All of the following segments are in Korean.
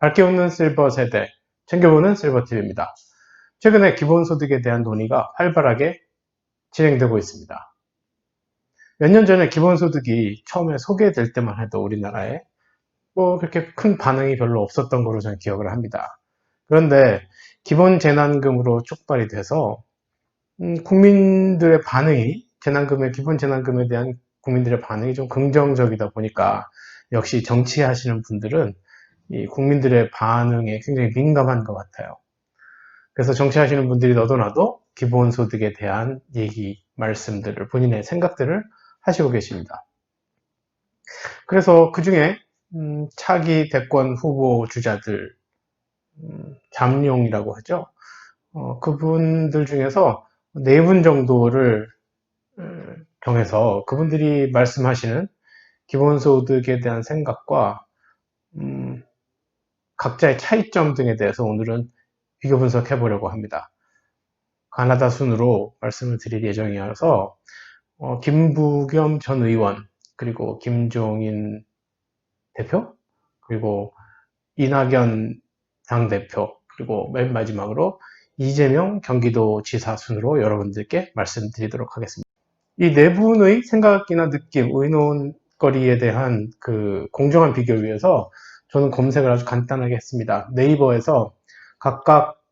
밝게 웃는 실버 세대, 챙겨보는 실버TV입니다. 최근에 기본소득에 대한 논의가 활발하게 진행되고 있습니다. 몇 년 전에 기본소득이 처음에 소개될 때만 해도 우리나라에 그렇게 큰 반응이 별로 없었던 걸로 저는 기억을 합니다. 그런데 기본재난금으로 촉발이 돼서 국민들의 반응이 기본 재난금에 대한 국민들의 반응이 좀 긍정적이다 보니까 역시 정치하시는 분들은 이 국민들의 반응에 굉장히 민감한 것 같아요. 그래서 정치하시는 분들이 너도 나도 기본소득에 대한 얘기, 말씀들을, 본인의 생각들을 하시고 계십니다. 그래서 그 중에 차기 대권 후보 주자들, 잠룡이라고 하죠. 그분들 중에서 4분 정도를 정해서 그분들이 말씀하시는 기본소득에 대한 생각과 각자의 차이점 등에 대해서 오늘은 비교 분석해 보려고 합니다. 가나다 순으로 말씀을 드릴 예정이어서 김부겸 전 의원, 그리고 김종인 대표, 그리고 이낙연 당대표, 그리고 맨 마지막으로 이재명 경기도지사 순으로 여러분들께 말씀드리도록 하겠습니다. 이 네 분의 생각이나 느낌, 의논거리에 대한 그 공정한 비교를 위해서 저는 검색을 아주 간단하게 했습니다. 네이버에서 각각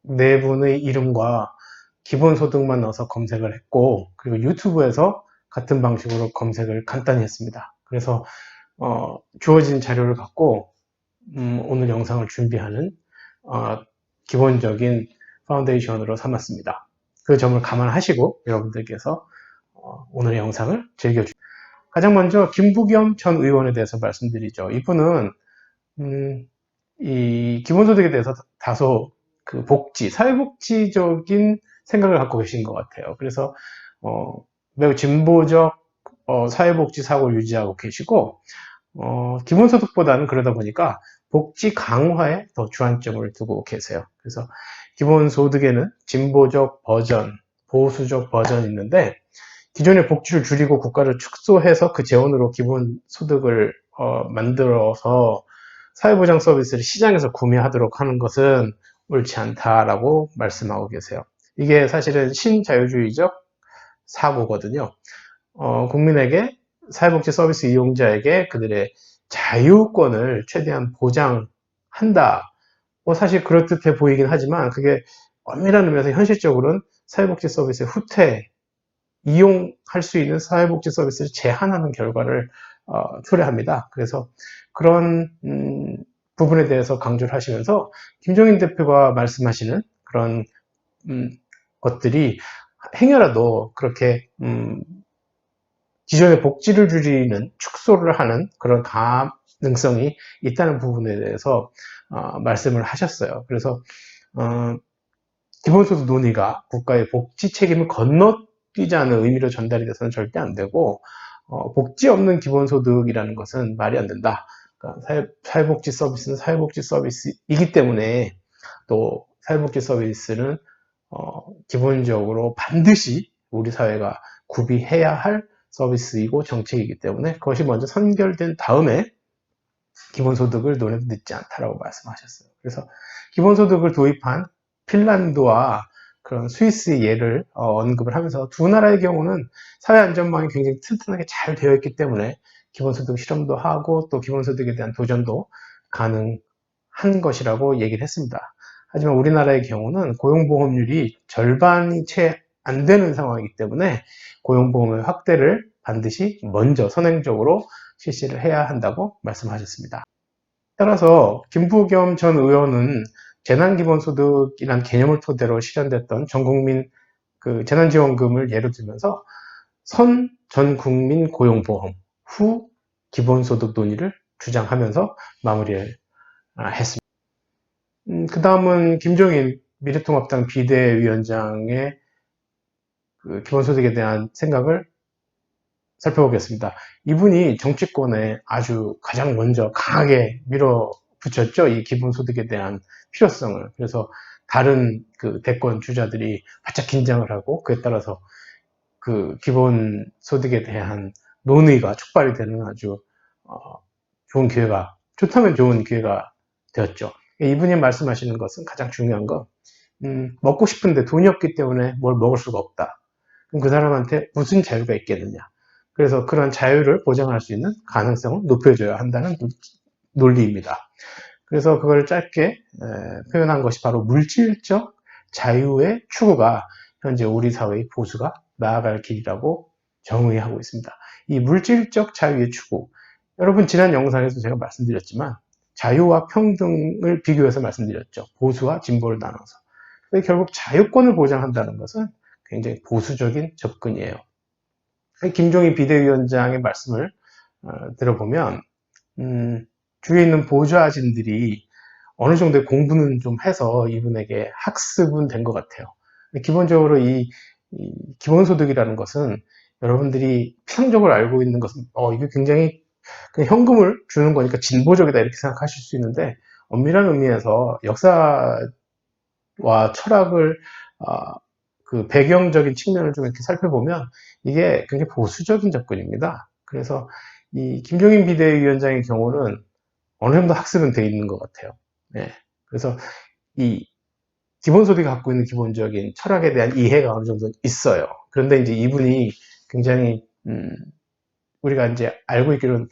네 분의 이름과 기본소득만 넣어서 검색을 했고, 그리고 유튜브에서 같은 방식으로 검색을 간단히 했습니다. 그래서 주어진 자료를 갖고 오늘 영상을 준비하는 기본적인 파운데이션으로 삼았습니다. 그 점을 감안하시고 여러분들께서 오늘의 영상을 즐겨주십시오. 가장 먼저 김부겸 전 의원에 대해서 말씀드리죠. 이분은 이 기본소득에 대해서 다소 그 사회복지적인 생각을 갖고 계신 것 같아요. 그래서 매우 진보적 사회복지 사고를 유지하고 계시고 기본소득보다는 그러다 보니까 복지 강화에 더 주안점을 두고 계세요. 그래서 기본소득에는 진보적 버전, 보수적 버전이 있는데 기존의 복지를 줄이고 국가를 축소해서 그 재원으로 기본소득을 만들어서 사회보장 서비스를 시장에서 구매하도록 하는 것은 옳지 않다라고 말씀하고 계세요. 이게 사실은 신자유주의적 사고거든요. 국민에게 사회복지 서비스 이용자에게 그들의 자유권을 최대한 보장한다. 사실 그럴듯해 보이긴 하지만 그게 엄밀한 의미에서 현실적으로는 사회복지 서비스의 이용할 수 있는 사회복지 서비스를 제한하는 결과를 초래합니다. 그래서 그런 부분에 대해서 강조를 하시면서 김종인 대표가 말씀하시는 그런 것들이 행여라도 그렇게 기존의 복지를 줄이는 축소를 하는 그런 가능성이 있다는 부분에 대해서 말씀을 하셨어요. 그래서 기본소득 논의가 국가의 복지 책임을 건너뛰자는 의미로 전달이 돼서는 절대 안 되고 복지 없는 기본소득이라는 것은 말이 안 된다. 그러니까 사회복지 서비스는 사회복지 서비스이기 때문에 또 사회복지 서비스는 기본적으로 반드시 우리 사회가 구비해야 할 서비스이고 정책이기 때문에 그것이 먼저 선결된 다음에 기본소득을 논해도 늦지 않다라고 말씀하셨어요. 그래서 기본소득을 도입한 핀란드와 그런 스위스의 예를 언급을 하면서 두 나라의 경우는 사회안전망이 굉장히 튼튼하게 잘 되어 있기 때문에 기본소득 실험도 하고 또 기본소득에 대한 도전도 가능한 것이라고 얘기를 했습니다. 하지만 우리나라의 경우는 고용보험률이 절반이 채 안 되는 상황이기 때문에 고용보험의 확대를 반드시 먼저 선행적으로 실시를 해야 한다고 말씀하셨습니다. 따라서 김부겸 전 의원은 재난기본소득이란 개념을 토대로 실현됐던 전국민 그 재난지원금을 예로 들면서 선 전국민 고용보험, 후 기본소득 논의를 주장하면서 마무리를 했습니다. 그 다음은 김종인 미래통합당 비대위원장의 그 기본소득에 대한 생각을 살펴보겠습니다. 이분이 정치권에 아주 가장 먼저 강하게 밀어붙였죠. 이 기본소득에 대한 필요성을. 그래서 다른 그 대권 주자들이 바짝 긴장을 하고 그에 따라서 그 기본소득에 대한 논의가 촉발이 되는 아주 좋다면 좋은 기회가 되었죠. 이분이 말씀하시는 것은 가장 중요한 건 먹고 싶은데 돈이 없기 때문에 뭘 먹을 수가 없다. 그럼 그 사람한테 무슨 자유가 있겠느냐. 그래서 그런 자유를 보장할 수 있는 가능성을 높여줘야 한다는 논리입니다. 그래서 그걸 짧게 표현한 것이 바로 물질적 자유의 추구가 현재 우리 사회의 보수가 나아갈 길이라고 정의하고 있습니다. 이 물질적 자유의 추구, 여러분 지난 영상에서 제가 말씀드렸지만 자유와 평등을 비교해서 말씀드렸죠. 보수와 진보를 나눠서. 결국 자유권을 보장한다는 것은 굉장히 보수적인 접근이에요. 김종인 비대위원장의 말씀을 들어보면 주위에 있는 보좌진들이 어느 정도의 공부는 좀 해서 이분에게 학습은 된 것 같아요. 기본적으로 이 기본소득이라는 것은 여러분들이 피상적으로 알고 있는 것은 이게 굉장히 그냥 현금을 주는 거니까 진보적이다 이렇게 생각하실 수 있는데 엄밀한 의미에서 역사와 철학을 그 배경적인 측면을 좀 이렇게 살펴보면 이게 굉장히 보수적인 접근입니다. 그래서 이 김종인 비대위원장의 경우는 어느 정도 학습은 되어 있는 것 같아요. 네. 그래서 이 기본소득이 갖고 있는 기본적인 철학에 대한 이해가 어느 정도 있어요. 그런데 이제 이분이 굉장히 우리가 이제 알고 있기로는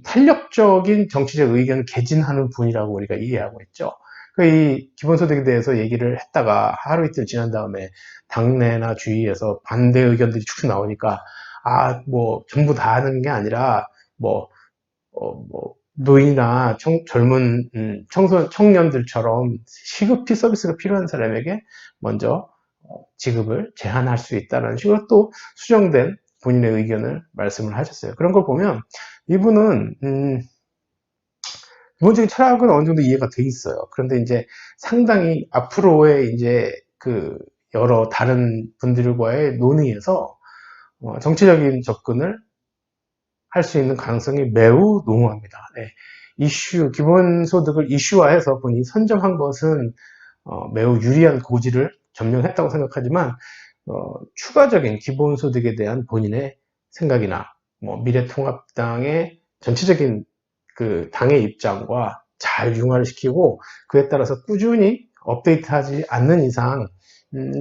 탄력적인 정치적 의견을 개진하는 분이라고 우리가 이해하고 있죠. 이 기본소득에 대해서 얘기를 했다가 하루 이틀 지난 다음에 당내나 주위에서 반대 의견들이 축 나오니까 뭐 전부 다 하는 게 아니라 뭐 노인이나 젊은 청년들처럼 시급히 서비스가 필요한 사람에게 먼저 지급을 제한할 수 있다는 식으로 또 수정된 본인의 의견을 말씀을 하셨어요. 그런 걸 보면 이분은 기본적인 철학은 어느 정도 이해가 돼 있어요. 그런데 이제 상당히 앞으로의 이제 그 여러 다른 분들과의 논의에서 정치적인 접근을 할 수 있는 가능성이 매우 농후합니다. 네. 기본소득을 이슈화해서 본인이 선점한 것은 매우 유리한 고지를 점령했다고 생각하지만 추가적인 기본소득에 대한 본인의 생각이나 미래통합당의 전체적인 그 당의 입장과 잘 융화를 시키고 그에 따라서 꾸준히 업데이트하지 않는 이상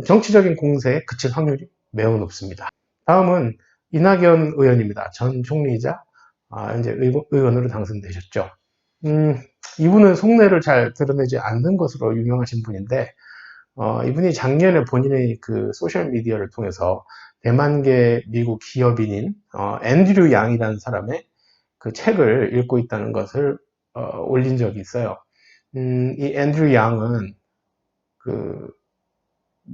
정치적인 공세에 그칠 확률이 매우 높습니다. 다음은 이낙연 의원입니다. 전 총리이자 현재 의원으로 당선되셨죠. 이분은 속내를 잘 드러내지 않는 것으로 유명하신 분인데 이분이 작년에 본인의 그 소셜 미디어를 통해서 대만계 미국 기업인인 앤드류 양이라는 사람의 그 책을 읽고 있다는 것을 올린 적이 있어요. 이 앤드류 양은 그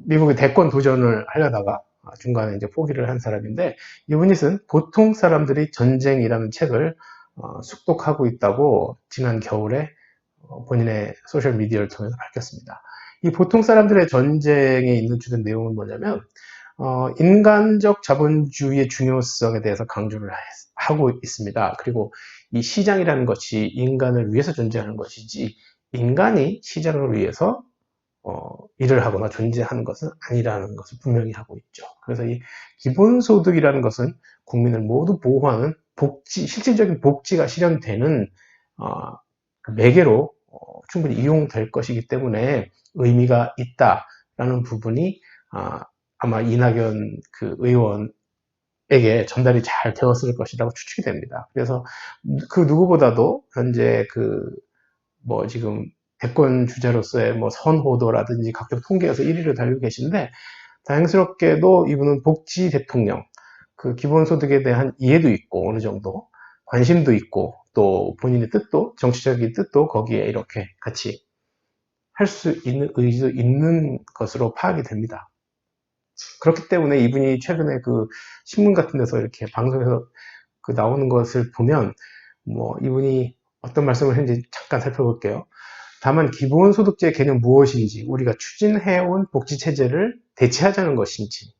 미국의 대권 도전을 하려다가 중간에 이제 포기를 한 사람인데 이분이 쓴 보통 사람들이 전쟁이라는 책을 숙독하고 있다고 지난 겨울에 본인의 소셜 미디어를 통해서 밝혔습니다. 이 보통 사람들의 전쟁에 있는 주된 내용은 뭐냐면 인간적 자본주의의 중요성에 대해서 강조를 하고 있습니다. 그리고 이 시장이라는 것이 인간을 위해서 존재하는 것이지 인간이 시장을 위해서 일을 하거나 존재하는 것은 아니라는 것을 분명히 하고 있죠. 그래서 이 기본소득이라는 것은 국민을 모두 보호하는 실질적인 복지가 실현되는 그 매개로 충분히 이용될 것이기 때문에 의미가 있다라는 부분이 아마 이낙연 그 의원에게 전달이 잘 되었을 것이라고 추측이 됩니다. 그래서 그 누구보다도 현재 지금 대권 주자로서의 선호도라든지 각종 통계에서 1위를 달리고 계신데 다행스럽게도 이분은 복지 대통령, 그 기본소득에 대한 이해도 있고 어느 정도 관심도 있고 또 본인의 뜻도 정치적인 뜻도 거기에 이렇게 같이 할 수 있는 의지도 있는 것으로 파악이 됩니다. 그렇기 때문에 이분이 최근에 그 신문 같은 데서 이렇게 방송에서 나오는 것을 보면 이분이 어떤 말씀을 했는지 잠깐 살펴볼게요. 다만 기본소득제 개념 무엇인지 우리가 추진해온 복지체제를 대체하자는 것인지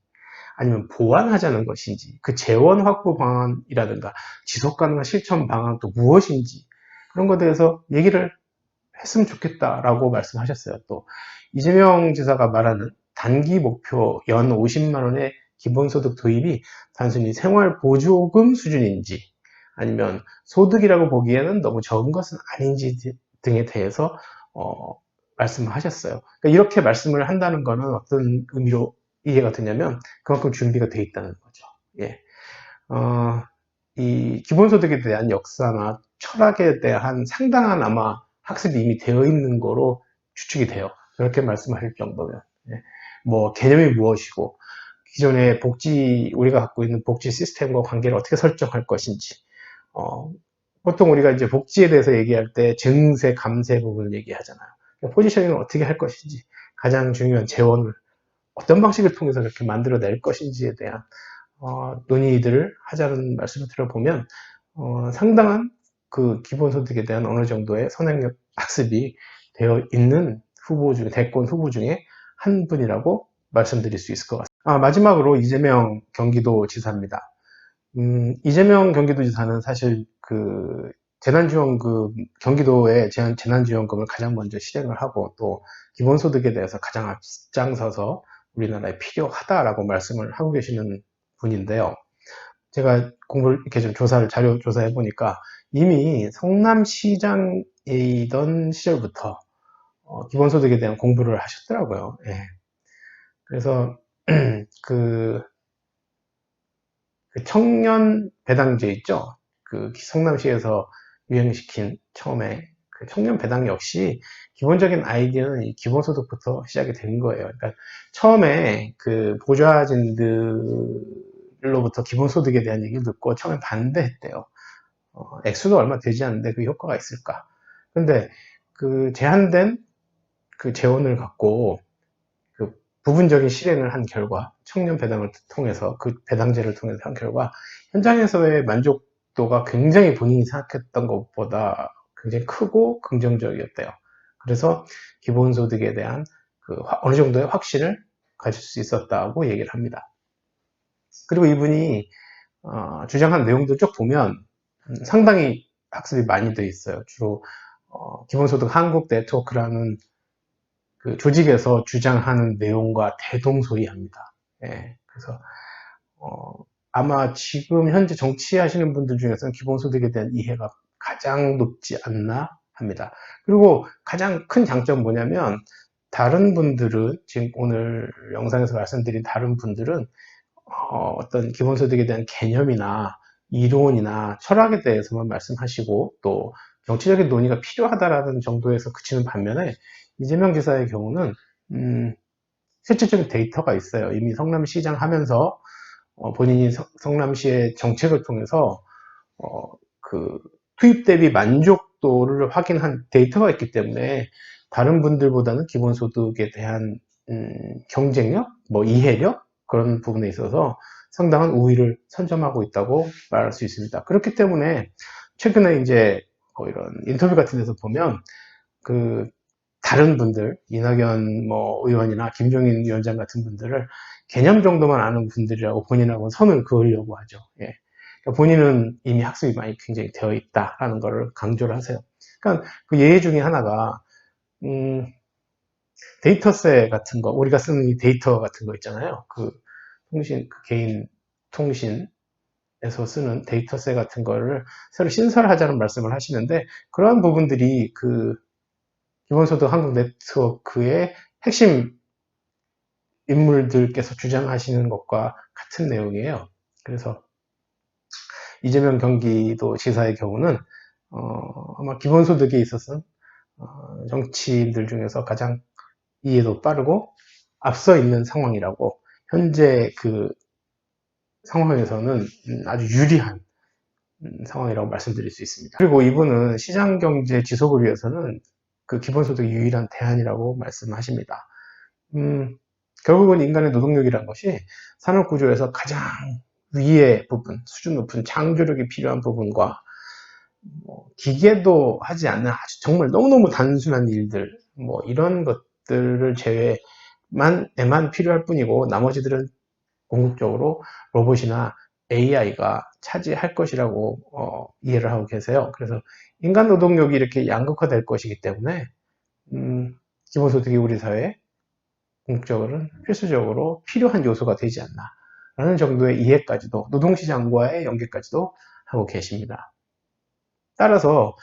아니면 보완하자는 것인지 그 재원 확보 방안이라든가 지속가능한 실천 방안도 무엇인지 그런 것에 대해서 얘기를 했으면 좋겠다라고 말씀하셨어요. 또 이재명 지사가 말하는 단기 목표 연 50만 원의 기본소득 도입이 단순히 생활보조금 수준인지 아니면 소득이라고 보기에는 너무 적은 것은 아닌지 등에 대해서 말씀을 하셨어요. 그러니까 이렇게 말씀을 한다는 거는 어떤 의미로 이해가 되냐면 그만큼 준비가 돼 있다는 거죠. 예. 이 기본소득에 대한 역사나 철학에 대한 상당한 아마 학습이 이미 되어 있는 거로 추측이 돼요. 그렇게 말씀하실 정도면. 예. 뭐 개념이 무엇이고 기존의 우리가 갖고 있는 복지 시스템과 관계를 어떻게 설정할 것인지, 보통 우리가 이제 복지에 대해서 얘기할 때 증세, 감세 부분을 얘기하잖아요. 그러니까 포지셔닝을 어떻게 할 것인지, 가장 중요한 재원을 어떤 방식을 통해서 그렇게 만들어낼 것인지에 대한 논의들을 하자는 말씀을 들어보면 상당한 그 기본소득에 대한 어느 정도의 선행력 학습이 되어 있는 대권 후보 중에 한 분이라고 말씀드릴 수 있을 것 같습니다. 마지막으로 이재명 경기도지사입니다. 이재명 경기도지사는 사실 그 재난지원금, 경기도의 재난지원금을 가장 먼저 실행을 하고 또 기본소득에 대해서 가장 앞장서서 우리나라에 필요하다라고 말씀을 하고 계시는 분인데요. 제가 공부를 이렇게 좀 자료 조사해 보니까 이미 성남시장이던 시절부터 기본소득에 대한 공부를 하셨더라고요. 예. 그래서 그 청년 배당제 있죠. 그 성남시에서 유행시킨 처음에 그 청년 배당 역시 기본적인 아이디어는 이 기본소득부터 시작이 된 거예요. 그러니까 처음에 그 보좌진들로부터 기본소득에 대한 얘기를 듣고 처음에 반대했대요. 액수도 얼마 되지 않는데 그 효과가 있을까? 근데 그 제한된 그 재원을 갖고 그 부분적인 실행을 한 결과, 청년 배당을 통해서, 그 배당제를 통해서 한 결과, 현장에서의 만족도가 굉장히 본인이 생각했던 것보다 굉장히 크고 긍정적이었대요. 그래서 기본소득에 대한 그 어느 정도의 확신을 가질 수 있었다고 얘기를 합니다. 그리고 이분이 주장한 내용도 쭉 보면 상당히 학습이 많이 되어 있어요. 주로 기본소득 한국 네트워크라는 그 조직에서 주장하는 내용과 대동소이합니다. 예, 그래서 아마 지금 현재 정치하시는 분들 중에서는 기본소득에 대한 이해가 가장 높지 않나 합니다. 그리고 가장 큰 장점 뭐냐면 다른 분들은 지금 오늘 영상에서 말씀드린 다른 분들은 어떤 기본소득에 대한 개념이나 이론이나 철학에 대해서만 말씀하시고 또 정치적인 논의가 필요하다라는 정도에서 그치는 반면에 이재명 지사의 경우는 실질적인 데이터가 있어요. 이미 성남시장 하면서 본인이 성남시의 정책을 통해서 그 투입 대비 만족도를 확인한 데이터가 있기 때문에 다른 분들보다는 기본소득에 대한 경쟁력, 뭐 이해력 그런 부분에 있어서 상당한 우위를 선점하고 있다고 말할 수 있습니다. 그렇기 때문에 최근에 이제 이런 인터뷰 같은 데서 보면 그 다른 분들, 이낙연 뭐 의원이나 김종인 위원장 같은 분들을 개념 정도만 아는 분들이라고 본인하고 선을 그으려고 하죠. 예. 그러니까 본인은 이미 학습이 많이 굉장히 되어 있다라는 것을 강조를 하세요. 그러니까 그 예의 중에 하나가 데이터셋 같은 거, 우리가 쓰는 이 데이터 같은 거 있잖아요. 그 개인 통신에서 쓰는 데이터셋 같은 거를 새로 신설하자는 말씀을 하시는데, 그러한 부분들이 그 기본소득 한국 네트워크의 핵심 인물들께서 주장하시는 것과 같은 내용이에요. 그래서 이재명 경기도 지사의 경우는 아마 기본소득에 있어서는 정치인들 중에서 가장 이해도 빠르고 앞서 있는 상황이라고, 현재 그 상황에서는 아주 유리한 상황이라고 말씀드릴 수 있습니다. 그리고 이분은 시장경제 지속을 위해서는 그 기본소득이 유일한 대안이라고 말씀하십니다. 결국은 인간의 노동력이라는 것이 산업구조에서 가장 위의 부분, 수준 높은 창조력이 필요한 부분과 기계도 하지 않는 아주 정말 너무너무 단순한 일들, 뭐 이런 것들을 제외만 필요할 뿐이고 나머지들은 궁극적으로 로봇이나 AI가 차지할 것이라고 이해를 하고 계세요. 그래서 인간 노동력이 이렇게 양극화될 것이기 때문에 기본소득이 우리 사회에 궁극적으로는 필수적으로 필요한 요소가 되지 않나 라는 정도의 이해까지도, 노동시장과의 연계까지도 하고 계십니다. 따라서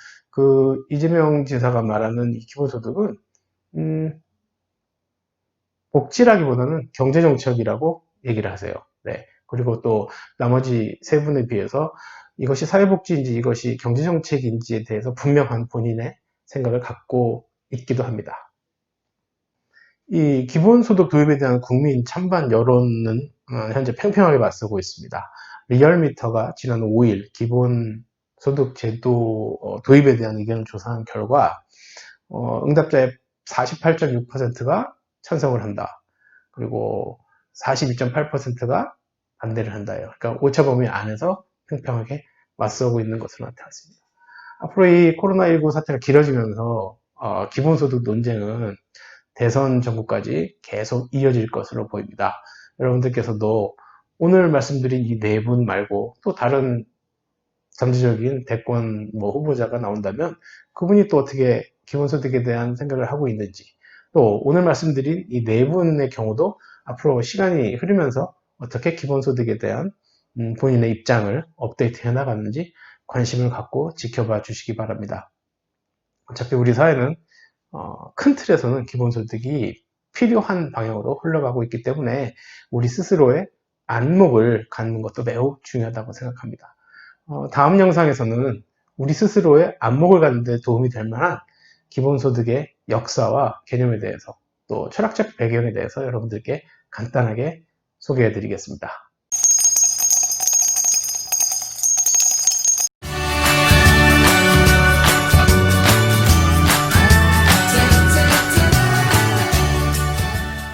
이재명 지사가 말하는 이 기본소득은 복지라기보다는 경제정책이라고 얘기를 하세요. 네. 그리고 또 나머지 세 분에 비해서 이것이 사회복지인지 이것이 경제정책인지에 대해서 분명한 본인의 생각을 갖고 있기도 합니다. 이 기본소득 도입에 대한 국민 찬반 여론은 현재 팽팽하게 맞서고 있습니다. 리얼미터가 지난 5일 기본소득 제도 도입에 대한 의견을 조사한 결과 응답자의 48.6%가 찬성을 한다. 그리고 42.8%가 반대를 한다요. 그러니까 오차범위 안에서 팽팽하게 맞서고 있는 것으로 나타났습니다. 앞으로 이 코로나19 사태가 길어지면서 기본소득 논쟁은 대선 전국까지 계속 이어질 것으로 보입니다. 여러분들께서도 오늘 말씀드린 이 네 분 말고 또 다른 잠재적인 대권 후보자가 나온다면 그분이 또 어떻게 기본소득에 대한 생각을 하고 있는지, 또 오늘 말씀드린 이 네 분의 경우도 앞으로 시간이 흐르면서 어떻게 기본소득에 대한 본인의 입장을 업데이트 해 나가는지 관심을 갖고 지켜봐 주시기 바랍니다. 어차피 우리 사회는 큰 틀에서는 기본소득이 필요한 방향으로 흘러가고 있기 때문에 우리 스스로의 안목을 갖는 것도 매우 중요하다고 생각합니다. 다음 영상에서는 우리 스스로의 안목을 갖는 데 도움이 될 만한 기본소득의 역사와 개념에 대해서 또 철학적 배경에 대해서 여러분들께 간단하게 소개해 드리겠습니다.